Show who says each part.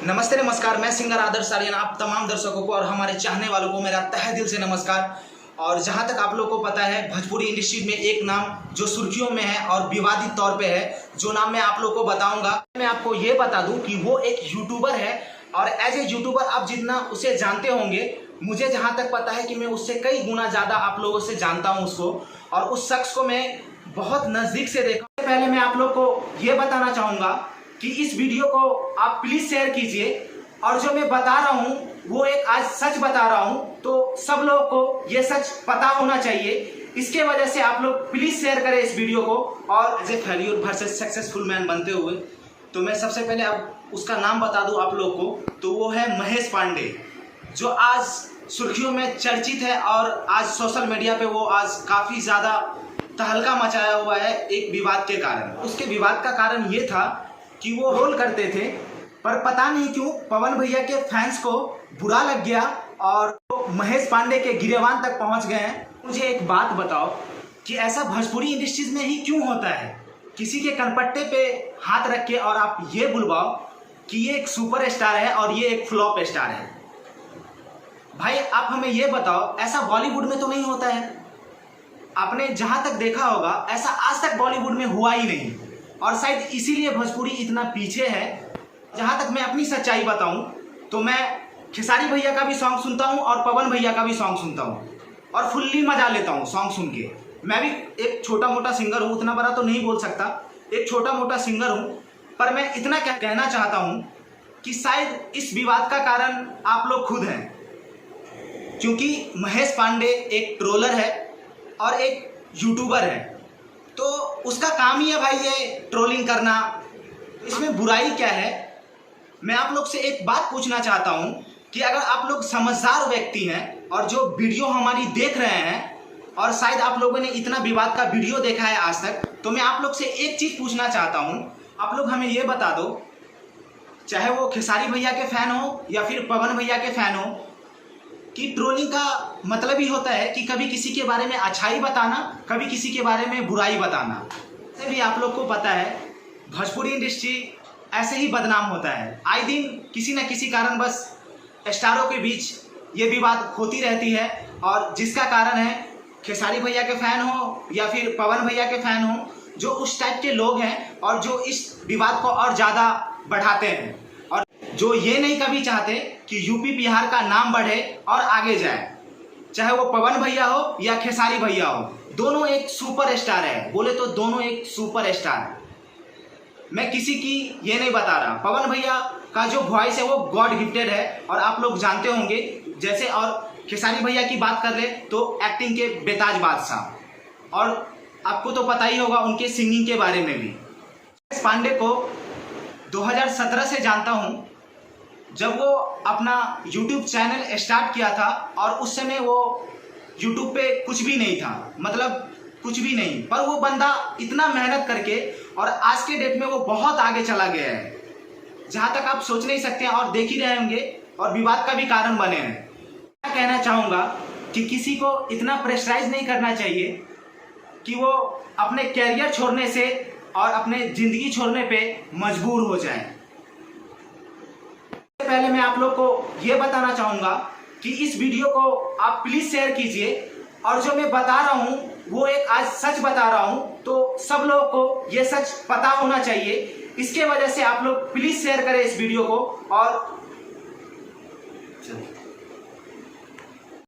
Speaker 1: नमस्ते नमस्कार, मैं सिंगर आदर्श आर्यन आप तमाम दर्शकों को और हमारे चाहने वालों को मेरा तहे दिल से नमस्कार। और जहां तक आप लोगों को पता है, भोजपुरी इंडस्ट्री में एक नाम जो सुर्खियों में है और विवादित तौर पे है, जो नाम मैं आप लोगों को बताऊंगा। मैं आपको ये बता दूं कि वो एक यूट्यूबर है और एज ए यूट्यूबर आप जितना उसे जानते होंगे, मुझे जहाँ तक पता है कि मैं उससे कई गुना ज़्यादा आप लोगों से जानता हूँ उसको, और उस शख्स को मैं बहुत नज़दीक से देखा। पहले मैं आप लोग को ये बताना चाहूँगा कि इस वीडियो को आप प्लीज़ शेयर कीजिए, और जो मैं बता रहा हूँ वो एक आज सच बता रहा हूँ, तो सब लोगों को ये सच पता होना चाहिए। इसके वजह से आप लोग प्लीज़ शेयर करें इस वीडियो को। और as a failure versus successful man बनते हुए, तो मैं सबसे पहले अब उसका नाम बता दूँ आप लोग को, तो वो है महेश पांडे, जो आज सुर्खियों में चर्चित है और आज सोशल मीडिया पे वो आज काफ़ी ज़्यादा तहलका मचाया हुआ है एक विवाद के कारण। उसके विवाद का कारण ये था कि वो रोल करते थे, पर पता नहीं क्यों पवन भैया के फैंस को बुरा लग गया और महेश पांडे के गिरेबान तक पहुंच गए हैं। मुझे एक बात बताओ कि ऐसा भोजपुरी इंडस्ट्रीज में ही क्यों होता है? किसी के कनपट्टे पे हाथ रख के और आप ये बुलवाओ कि ये एक सुपर स्टार है और ये एक फ्लॉप स्टार है। भाई आप हमें ये बताओ, ऐसा बॉलीवुड में तो नहीं होता है। आपने जहां तक देखा होगा, ऐसा आज तक बॉलीवुड में हुआ ही नहीं, और शायद इसीलिए भोजपुरी इतना पीछे है। जहां तक मैं अपनी सच्चाई बताऊं तो मैं खेसारी भैया का भी सॉन्ग सुनता हूं और पवन भैया का भी सॉन्ग सुनता हूं, और फुल्ली मजा लेता हूं सॉन्ग सुन के। मैं भी एक छोटा मोटा सिंगर हूं, उतना बड़ा तो नहीं बोल सकता, एक छोटा मोटा सिंगर हूं, पर मैं इतना क्या कहना चाहता हूं कि शायद इस विवाद का कारण आप लोग खुद हैं, क्योंकि महेश पांडे एक ट्रोलर है और एक यूट्यूबर है, तो उसका काम ही है भाई ये ट्रोलिंग करना। इसमें बुराई क्या है? मैं आप लोग से एक बात पूछना चाहता हूं कि अगर आप लोग समझदार व्यक्ति हैं और जो वीडियो हमारी देख रहे हैं, और शायद आप लोगों ने इतना विवाद का वीडियो देखा है आज तक, तो मैं आप लोग से एक चीज़ पूछना चाहता हूं। आप लोग हमें ये बता दो, चाहे वो खेसारी भैया के फैन हो या फिर पवन भैया के फैन हो, कि ट्रोलिंग का मतलब ही होता है कि कभी किसी के बारे में अच्छाई बताना, कभी किसी के बारे में बुराई बताना। ऐसे भी आप लोग को पता है भोजपुरी इंडस्ट्री ऐसे ही बदनाम होता है। आए दिन किसी न किसी कारण बस स्टारों के बीच ये विवाद होती रहती है, और जिसका कारण है खेसारी भैया के फैन हो या फिर पवन भैया के फैन हो, जो उस टाइप के लोग हैं और जो इस विवाद को और ज़्यादा बढ़ाते हैं, और जो ये नहीं कभी चाहते कि यूपी बिहार का नाम बढ़े और आगे जाए। चाहे वो पवन भैया हो या खेसारी भैया हो, दोनों एक सुपर स्टार है। बोले तो दोनों एक सुपर स्टार है। मैं किसी की ये नहीं बता रहा। पवन भैया का जो वॉइस है वो गॉड गिफ्टेड है, और आप लोग जानते होंगे जैसे। और खेसारी भैया की बात कर ले तो एक्टिंग के बेताज बादशाह, और आपको तो पता ही होगा उनके सिंगिंग के बारे में भी। महेश पांडे को 2017 से जानता हूँ, जब वो अपना YouTube चैनल स्टार्ट किया था, और उस समय वो YouTube पे कुछ भी नहीं था, मतलब कुछ भी नहीं, पर वो बंदा इतना मेहनत करके और आज के डेट में वो बहुत आगे चला गया है, जहाँ तक आप सोच नहीं सकते हैं, और देख ही रहे होंगे, और विवाद का भी कारण बने हैं। मैं कहना चाहूँगा कि किसी को इतना प्रेशराइज नहीं करना चाहिए कि वो अपने कैरियर छोड़ने से और अपने ज़िंदगी छोड़ने पे मजबूर हो जाए। पहले मैं आप लोग को ये बताना चाहूँगा कि इस वीडियो को आप प्लीज़ शेयर कीजिए, और जो मैं बता रहा हूँ वो एक आज सच बता रहा हूँ, तो सब लोगों को ये सच पता होना चाहिए। इसके वजह से आप लोग प्लीज़ शेयर करें इस वीडियो को। और